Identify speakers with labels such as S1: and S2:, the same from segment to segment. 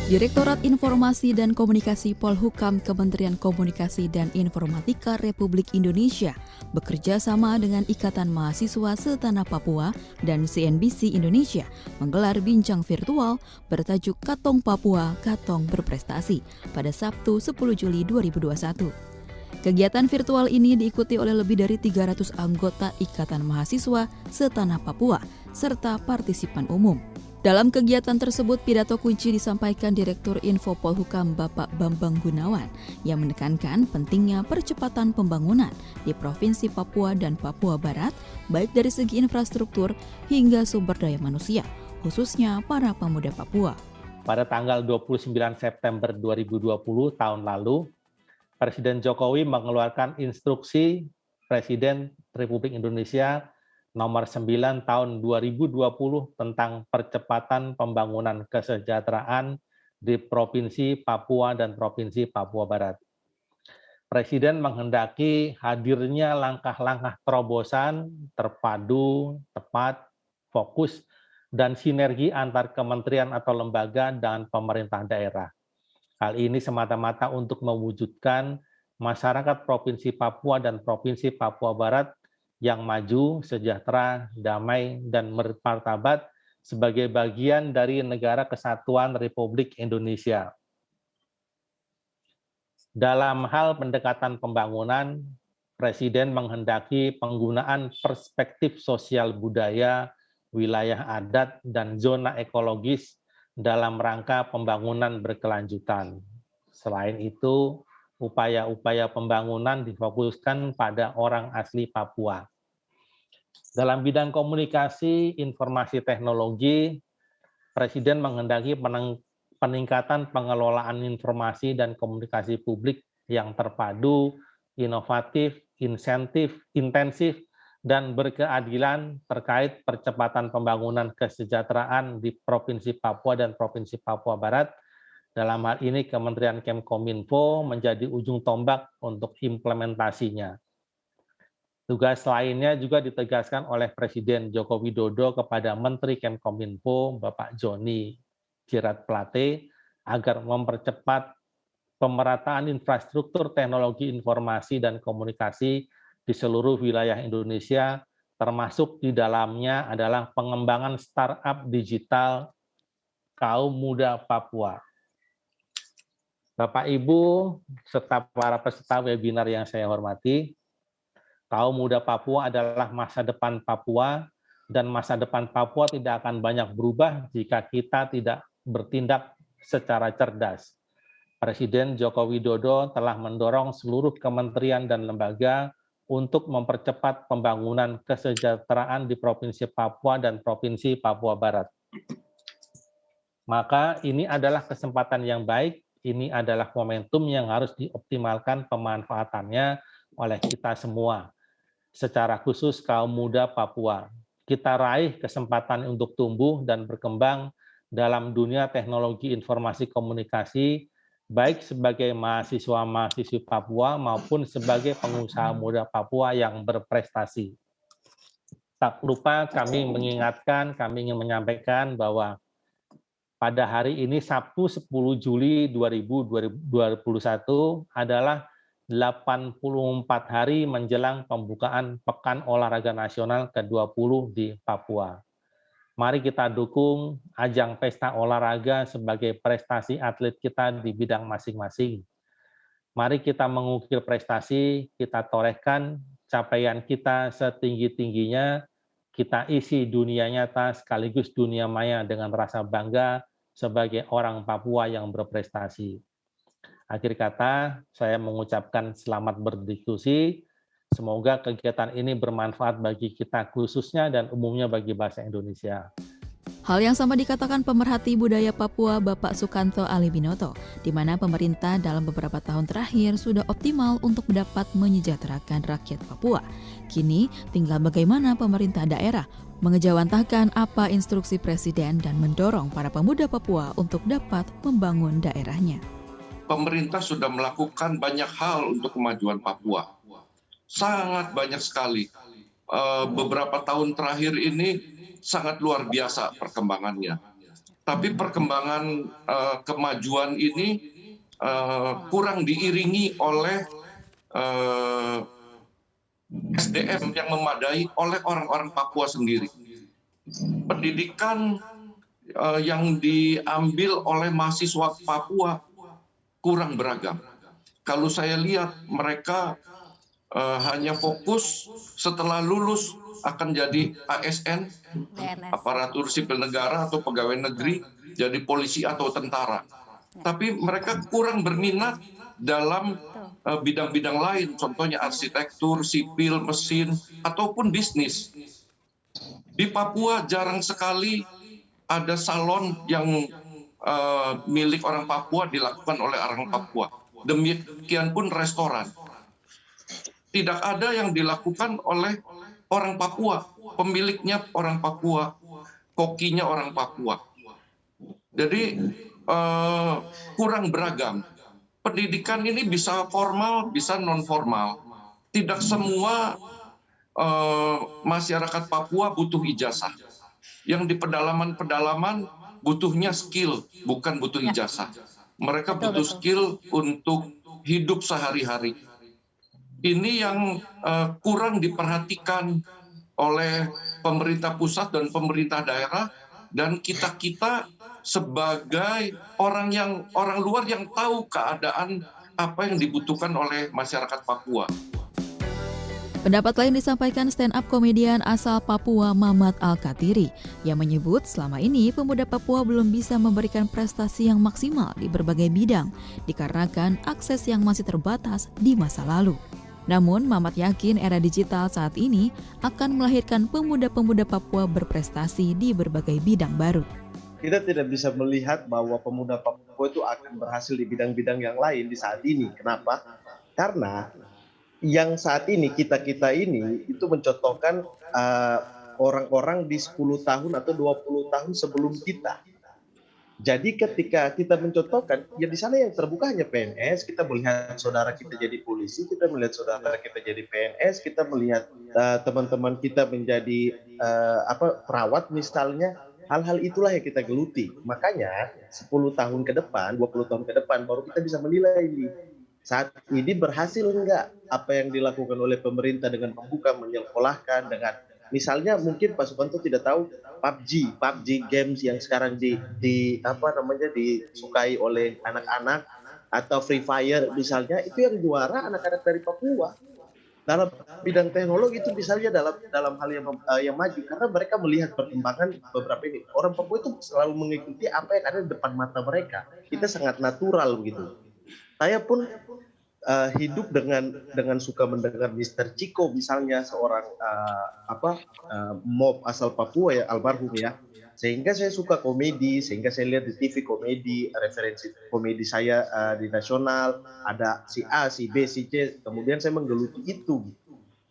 S1: Direktorat Informasi dan Komunikasi Polhukam Kementerian Komunikasi dan Informatika Republik Indonesia bekerja sama dengan Ikatan Mahasiswa Setanah Papua dan CNBC Indonesia menggelar bincang virtual bertajuk Katong Papua, Katong Berprestasi pada Sabtu 10 Juli 2021. Kegiatan virtual ini diikuti oleh lebih dari 300 anggota Ikatan Mahasiswa Setanah Papua serta partisipan umum. Dalam kegiatan tersebut, pidato kunci disampaikan Direktur Info Polhukam Bapak Bambang Gunawan yang menekankan pentingnya percepatan pembangunan di Provinsi Papua dan Papua Barat, baik dari segi infrastruktur hingga sumber daya manusia, khususnya para pemuda Papua.
S2: Pada tanggal 29 September 2020 tahun lalu, Presiden Jokowi mengeluarkan instruksi Presiden Republik Indonesia Nomor 9 tahun 2020 tentang percepatan pembangunan kesejahteraan di Provinsi Papua dan Provinsi Papua Barat. Presiden menghendaki hadirnya langkah-langkah terobosan, terpadu, tepat, fokus, dan sinergi antar kementerian atau lembaga dan pemerintah daerah. Hal ini semata-mata untuk mewujudkan masyarakat Provinsi Papua dan Provinsi Papua Barat yang maju, sejahtera, damai, dan bermartabat sebagai bagian dari Negara Kesatuan Republik Indonesia. Dalam hal pendekatan pembangunan, Presiden menghendaki penggunaan perspektif sosial budaya, wilayah adat, dan zona ekologis dalam rangka pembangunan berkelanjutan. Selain itu, upaya-upaya pembangunan difokuskan pada orang asli Papua. Dalam bidang komunikasi, informasi teknologi, Presiden menghendaki peningkatan pengelolaan informasi dan komunikasi publik yang terpadu, inovatif, intensif, dan berkeadilan terkait percepatan pembangunan kesejahteraan di Provinsi Papua dan Provinsi Papua Barat. Dalam hal ini Kementerian Kemkominfo menjadi ujung tombak untuk implementasinya. Tugas lainnya juga ditegaskan oleh Presiden Joko Widodo kepada Menteri Kemkominfo, Bapak Joni Jirat Plate, agar mempercepat pemerataan infrastruktur teknologi informasi dan komunikasi di seluruh wilayah Indonesia, termasuk di dalamnya adalah pengembangan startup digital kaum muda Papua. Bapak, Ibu, serta para peserta webinar yang saya hormati, kaum muda Papua adalah masa depan Papua, dan masa depan Papua tidak akan banyak berubah jika kita tidak bertindak secara cerdas. Presiden Joko Widodo telah mendorong seluruh kementerian dan lembaga untuk mempercepat pembangunan kesejahteraan di Provinsi Papua dan Provinsi Papua Barat. Maka ini adalah kesempatan yang baik, ini adalah momentum yang harus dioptimalkan pemanfaatannya oleh kita semua. Secara khusus kaum muda Papua. Kita raih kesempatan untuk tumbuh dan berkembang dalam dunia teknologi informasi komunikasi, baik sebagai mahasiswa-mahasiswi Papua maupun sebagai pengusaha muda Papua yang berprestasi. Tak lupa kami ingin menyampaikan bahwa pada hari ini Sabtu 10 Juli 2021 adalah 84 hari menjelang pembukaan Pekan Olahraga Nasional ke-20 di Papua. Mari kita dukung ajang pesta olahraga sebagai prestasi atlet kita di bidang masing-masing. Mari kita mengukir prestasi, kita torehkan capaian kita setinggi-tingginya, kita isi dunia nyata sekaligus dunia maya dengan rasa bangga sebagai orang Papua yang berprestasi. Akhir kata, saya mengucapkan selamat berdiskusi. Semoga kegiatan ini bermanfaat bagi kita khususnya dan umumnya bagi bahasa Indonesia.
S1: Hal yang sama dikatakan pemerhati budaya Papua Bapak Sukanto Alibinoto, di mana pemerintah dalam beberapa tahun terakhir sudah optimal untuk dapat menyejahterakan rakyat Papua. Kini tinggal bagaimana pemerintah daerah mengejawantahkan apa instruksi Presiden dan mendorong para pemuda Papua untuk dapat membangun daerahnya.
S3: Pemerintah sudah melakukan banyak hal untuk kemajuan Papua. Sangat banyak sekali. Beberapa tahun terakhir ini sangat luar biasa perkembangannya. tapi perkembangan kemajuan ini kurang diiringi oleh SDM yang memadai oleh orang-orang Papua sendiri. Pendidikan yang diambil oleh mahasiswa Papua kurang beragam. Kalau saya lihat mereka hanya fokus setelah lulus akan jadi ASN, aparatur sipil negara atau pegawai negeri, jadi polisi atau tentara. Tapi mereka kurang berminat dalam bidang-bidang lain, contohnya arsitektur, sipil, mesin, ataupun bisnis. Di Papua jarang sekali ada salon yang milik orang Papua dilakukan oleh orang Papua. Demikian pun restoran. Tidak ada yang dilakukan oleh orang Papua, pemiliknya orang Papua, kokinya orang Papua. Jadi kurang beragam. Pendidikan ini bisa formal, bisa non-formal. Tidak semua masyarakat Papua butuh ijazah. Yang di pedalaman-pedalaman butuhnya skill, bukan butuh ijazah. Mereka butuh skill untuk hidup sehari-hari. Ini yang kurang diperhatikan oleh pemerintah pusat dan pemerintah daerah, dan kita sebagai orang luar yang tahu keadaan apa yang dibutuhkan oleh masyarakat Papua.
S1: Pendapat lain disampaikan stand-up komedian asal Papua Mamat Al-Katiri yang menyebut selama ini pemuda Papua belum bisa memberikan prestasi yang maksimal di berbagai bidang dikarenakan akses yang masih terbatas di masa lalu. Namun, Mamat yakin era digital saat ini akan melahirkan pemuda-pemuda Papua berprestasi di berbagai bidang baru.
S4: Kita tidak bisa melihat bahwa pemuda Papua itu akan berhasil di bidang-bidang yang lain di saat ini. Kenapa? Karena yang saat ini kita ini itu mencontohkan orang-orang di 10 tahun atau 20 tahun sebelum kita. Jadi ketika kita mencontohkan, ya di sana yang terbuka hanya PNS, kita melihat saudara kita jadi polisi, kita melihat saudara kita jadi PNS, kita melihat teman-teman kita menjadi perawat misalnya. Hal-hal itulah yang kita geluti. Makanya 10 tahun ke depan, 20 tahun ke depan baru kita bisa menilai ini. Saat ini berhasil enggak apa yang dilakukan oleh pemerintah dengan membuka, menyekolahkan, dengan misalnya mungkin Pak Sukanto tidak tahu PUBG games yang sekarang disukai oleh anak-anak, atau Free Fire misalnya, itu yang juara anak-anak dari Papua. Dalam bidang teknologi itu misalnya dalam hal yang maju, karena mereka melihat perkembangan beberapa ini. Orang Papua itu selalu mengikuti apa yang ada di depan mata mereka. Kita sangat natural begitu. Saya pun hidup dengan suka mendengar Mr. Chico misalnya, seorang mob asal Papua ya, almarhum ya. Sehingga saya suka komedi, sehingga saya lihat di TV komedi, referensi komedi saya di nasional, ada si A, si B, si C, kemudian saya menggeluti itu.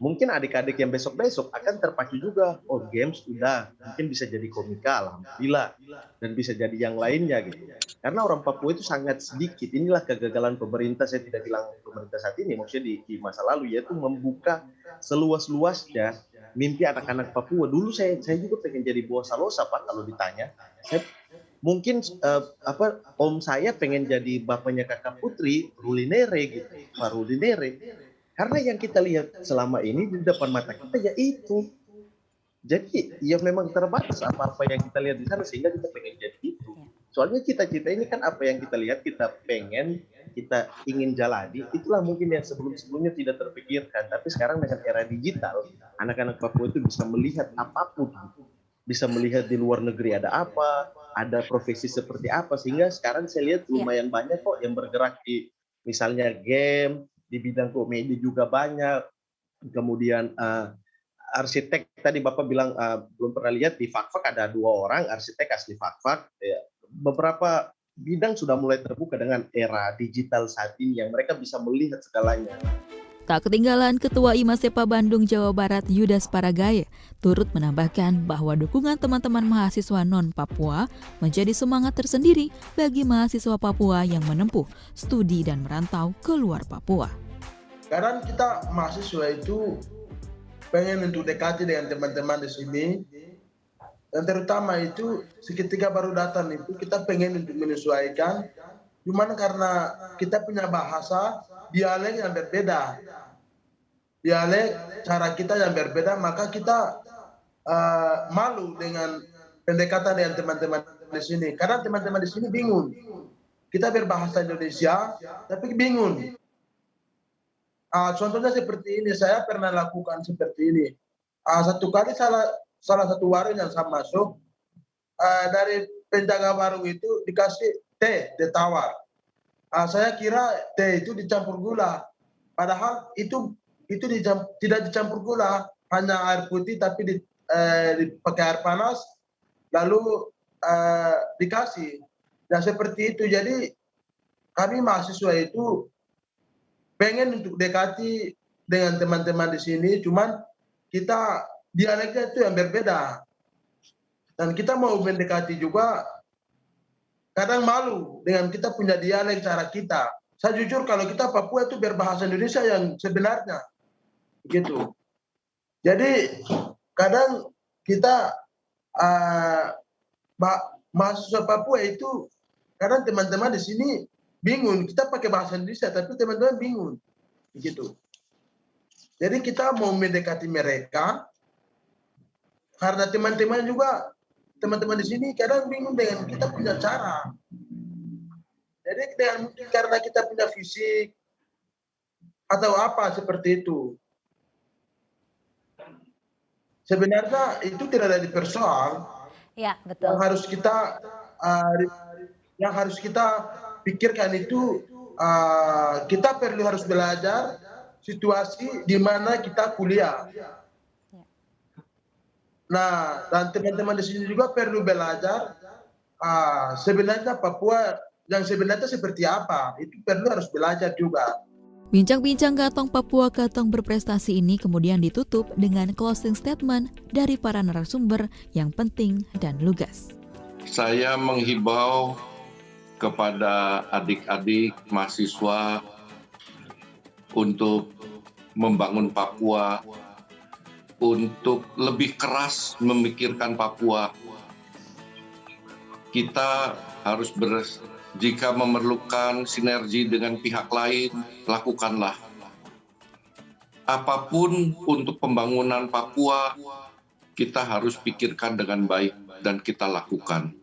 S4: Mungkin adik-adik yang besok-besok akan terpacu juga, oh games udah, mungkin bisa jadi komika, alhamdulillah, dan bisa jadi yang lainnya gitu. Karena orang Papua itu sangat sedikit, inilah kegagalan pemerintah, saya tidak bilang pemerintah saat ini, maksudnya di masa lalu, yaitu membuka seluas-luasnya mimpi anak-anak Papua. Dulu saya juga pengen jadi bosa losa Pak, kalau ditanya. Mungkin om saya pengen jadi bapaknya kakak Putri, Rulinere gitu, Pak Rulinere. Karena yang kita lihat selama ini di depan mata kita ya itu. Jadi ya memang terbatas apa-apa yang kita lihat di sana, sehingga kita pengen jadi itu. Soalnya cita-cita ini kan apa yang kita lihat, kita pengen, kita ingin jalani, itulah mungkin yang sebelum-sebelumnya tidak terpikirkan. Tapi sekarang dengan era digital, anak-anak Papua itu bisa melihat apapun. Bisa melihat di luar negeri ada apa, ada profesi seperti apa, sehingga sekarang saya lihat lumayan banyak kok yang bergerak di misalnya game, di bidang komedi juga banyak. Kemudian arsitek, tadi Bapak bilang belum pernah lihat, di Fakfak ada 2 orang arsitek asli Fakfak. Beberapa bidang sudah mulai terbuka dengan era digital saat ini yang mereka bisa melihat segalanya.
S1: Tak ketinggalan, Ketua IMASEPA Bandung Jawa Barat Yudas Paragaya turut menambahkan bahwa dukungan teman-teman mahasiswa non-Papua menjadi semangat tersendiri bagi mahasiswa Papua yang menempuh studi dan merantau ke luar Papua.
S5: Karena kita mahasiswa itu pengen untuk dekati dengan teman-teman di sini, yang terutama itu seketika baru datang itu kita pengen untuk menyesuaikan, cuman karena kita punya bahasa dialek yang berbeda, dialek cara kita yang berbeda, maka kita malu dengan pendekatan dengan teman-teman di sini. Karena teman-teman di sini bingung. Kita berbahasa Indonesia, tapi bingung. Contohnya seperti ini, saya pernah lakukan seperti ini. Satu kali salah satu warung yang saya masuk, dari penjaga warung itu dikasih teh tawar. Saya kira teh itu dicampur gula, padahal itu tidak dicampur gula, hanya air putih tapi dipakai air panas, lalu dikasih. Nah seperti itu, jadi kami mahasiswa itu pengen untuk dekati dengan teman-teman di sini, cuman kita dialeknya itu yang berbeda. Dan kita mau mendekati juga, kadang malu dengan kita punya dialek cara kita. Saya jujur kalau kita Papua itu berbahasa Indonesia yang sebenarnya. Gitu. Jadi kadang kita mahasiswa Papua itu, kadang teman-teman di sini bingung, kita pakai bahasa Indonesia tapi teman-teman bingung. Begitu. Jadi kita mau mendekati mereka karena teman-teman di sini kadang bingung dengan kita punya cara. Jadi mungkin karena kita punya fisik atau apa seperti itu. Sebenarnya itu tidak ada dipersoal.
S6: Ya, betul.
S5: Yang harus kita pikirkan itu kita harus belajar situasi di mana kita kuliah. Nah, dan teman-teman di sini juga perlu belajar sebenarnya Papua yang sebenarnya seperti apa. Itu harus belajar juga.
S1: Bincang-bincang Katong Papua Katong berprestasi ini kemudian ditutup dengan closing statement dari para narasumber yang penting dan lugas.
S3: Saya menghimbau kepada adik-adik mahasiswa untuk membangun Papua, untuk lebih keras memikirkan Papua. Kita harus jika memerlukan sinergi dengan pihak lain, lakukanlah. Apapun untuk pembangunan Papua, kita harus pikirkan dengan baik dan kita lakukan.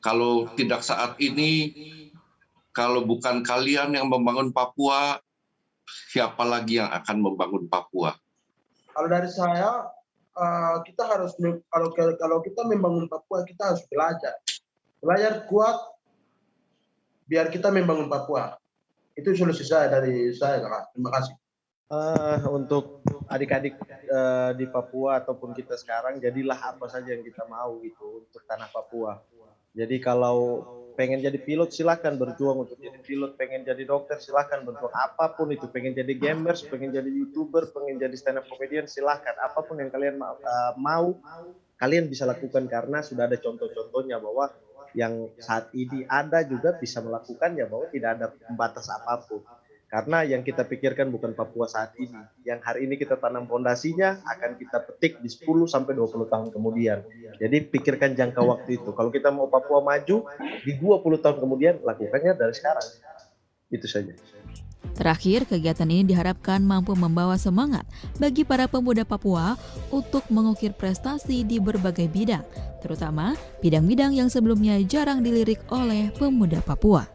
S3: Kalau tidak saat ini, kalau bukan kalian yang membangun Papua, siapa lagi yang akan membangun Papua?
S5: Kalau dari saya, kita harus kalau kita membangun Papua, kita harus belajar kuat, biar kita membangun Papua. Itu solusi saya dari saya. Terima kasih.
S4: Untuk adik-adik di Papua ataupun kita sekarang, jadilah apa saja yang kita mau gitu untuk tanah Papua. Jadi kalau pengen jadi pilot silahkan berjuang untuk jadi pilot, pengen jadi dokter silahkan berjuang, apapun itu, pengen jadi gamers, pengen jadi YouTuber, pengen jadi stand up comedian silahkan, apapun yang kalian mau kalian bisa lakukan karena sudah ada contoh-contohnya bahwa yang saat ini ada juga bisa melakukannya, bahwa tidak ada pembatas apapun. Karena yang kita pikirkan bukan Papua saat ini. Yang hari ini kita tanam fondasinya akan kita petik di 10 sampai 20 tahun kemudian. Jadi pikirkan jangka waktu itu. Kalau kita mau Papua maju di 20 tahun kemudian, lakukannya dari sekarang. Itu saja.
S1: Terakhir, kegiatan ini diharapkan mampu membawa semangat bagi para pemuda Papua untuk mengukir prestasi di berbagai bidang, terutama bidang-bidang yang sebelumnya jarang dilirik oleh pemuda Papua.